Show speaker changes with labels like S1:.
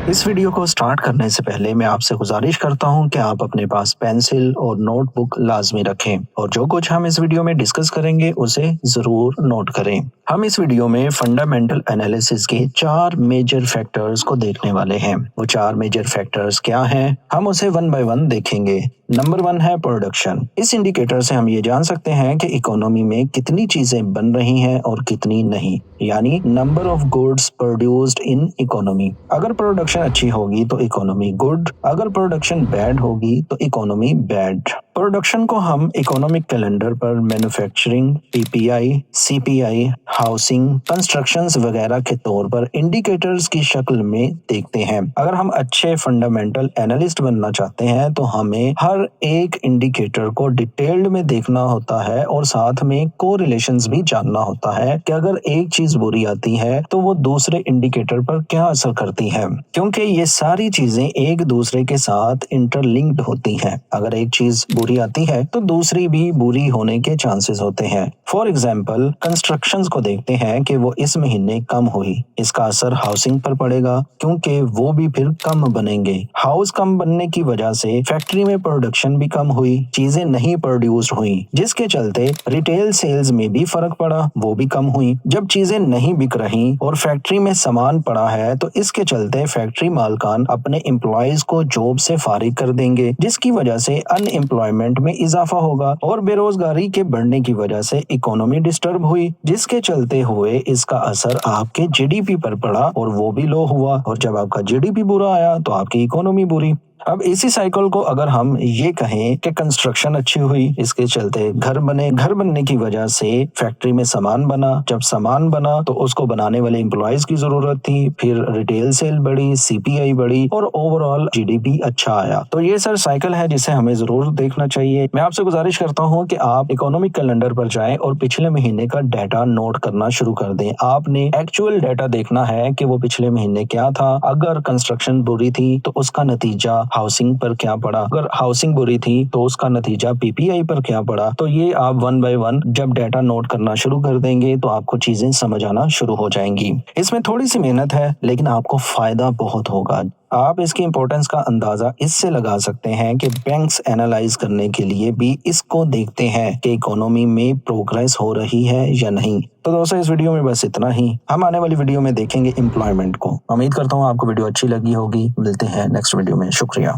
S1: इस वीडियो को स्टार्ट करने से पहले मैं आपसे गुजारिश करता हूं कि आप अपने पास पेंसिल और नोटबुक लाजमी रखें और जो कुछ हम इस वीडियो में डिस्कस करेंगे उसे जरूर नोट करें। हम इस वीडियो में फंडामेंटल एनालिसिस के 4 मेजर फैक्टर्स को देखने वाले हैं। वो 4 मेजर फैक्टर्स क्या हैं, हम उसे वन बाय वन देखेंगे। नंबर 1 है प्रोडक्शन। इस इंडिकेटर से हम ये जान सकते हैं कि इकोनॉमी में कितनी चीजें बन रही हैं और कितनी नहीं, यानी number of goods produced in economy. अगर प्रोडक्शन अच्छी होगी तो इकोनॉमी गुड, अगर प्रोडक्शन बैड होगी तो इकोनॉमी बैड। प्रोडक्शन को हम इकोनॉमिक कैलेंडर पर manufacturing, PPI, CPI, housing, constructions वगैरह के तौर पर इंडिकेटर्स की शक्ल में देखते हैं। अगर हम अच्छे फंडामेंटल एनालिस्ट बनना चाहते हैं तो हमें हर एक इंडिकेटर को डिटेल्ड में देखना होता है और साथ में कोरिलेशंस भी जानना होता है कि अगर एक चीज बुरी आती है तो वो दूसरे इंडिकेटर पर क्या असर करती है, क्योंकि ये सारी चीजें एक दूसरे के साथ इंटरलिंक्ड होती हैं। अगर एक चीज बुरी आती है तो दूसरी भी बुरी होने के चांसेस होते हैं। फॉर एग्जाम्पल कंस्ट्रक्शंस को देखते हैं कि वो इस महीने कम हुई, इसका असर हाउसिंग पर पड़ेगा क्योंकि वो भी फिर कम बनेंगे। हाउस कम बनने की वजह से फैक्ट्री में प्रोडक्शन भी कम हुई, चीजें नहीं प्रोड्यूस हुई, जिसके चलते रिटेल सेल्स में भी फर्क पड़ा, वो भी कम हुई। जब चीजें नहीं बिक रही और फैक्ट्री में सामान पड़ा है तो इसके चलते फैक्ट्री मालकान अपने एम्प्लॉयज को जॉब से फारिग कर देंगे, जिसकी वजह से अनएम्प्लॉयमेंट में इजाफा होगा और बेरोजगारी के बढ़ने की वजह से इकोनॉमी डिस्टर्ब हुई, जिसके चलते हुए इसका असर आपके जीडीपी पर पड़ा और वो भी लो हुआ, और जब आपका जीडीपी बुरा आया तो आपकी इकोनॉमी बुरी। अब इसी साइकिल को अगर हम ये कहें कि कंस्ट्रक्शन अच्छी हुई, इसके चलते घर बने, घर बनने की वजह से फैक्ट्री में सामान बना, जब सामान बना तो उसको बनाने वाले एम्प्लॉयज की जरूरत थी, फिर रिटेल सेल बढ़ी, सीपीआई बढ़ी और ओवरऑल जीडीपी अच्छा आया। तो ये सर साइकिल है जिसे हमें जरूर देखना चाहिए। मैं आपसे गुजारिश करता हूँ कि आप इकोनॉमिक कैलेंडर पर जाएं और पिछले महीने का डाटा नोट करना शुरू कर दें। आपने एक्चुअल डाटा देखना है कि वो पिछले महीने क्या था। अगर कंस्ट्रक्शन बुरी थी तो उसका नतीजा हाउसिंग पर क्या पड़ा, अगर हाउसिंग बुरी थी तो उसका नतीजा पीपीआई पर क्या पड़ा। तो ये आप वन बाय वन जब डाटा नोट करना शुरू कर देंगे तो आपको चीजें समझ आना शुरू हो जाएंगी। इसमें थोड़ी सी मेहनत है लेकिन आपको फायदा बहुत होगा। आप इसकी इंपॉर्टेंस का अंदाजा इससे लगा सकते हैं कि बैंक्स एनालाइज करने के लिए भी इसको देखते हैं कि इकोनॉमी में प्रोग्रेस हो रही है या नहीं। तो दोस्तों इस वीडियो में बस इतना ही। हम आने वाली वीडियो में देखेंगे एम्प्लॉयमेंट को। उम्मीद करता हूँ आपको वीडियो अच्छी लगी होगी। मिलते हैं नेक्स्ट वीडियो में। शुक्रिया।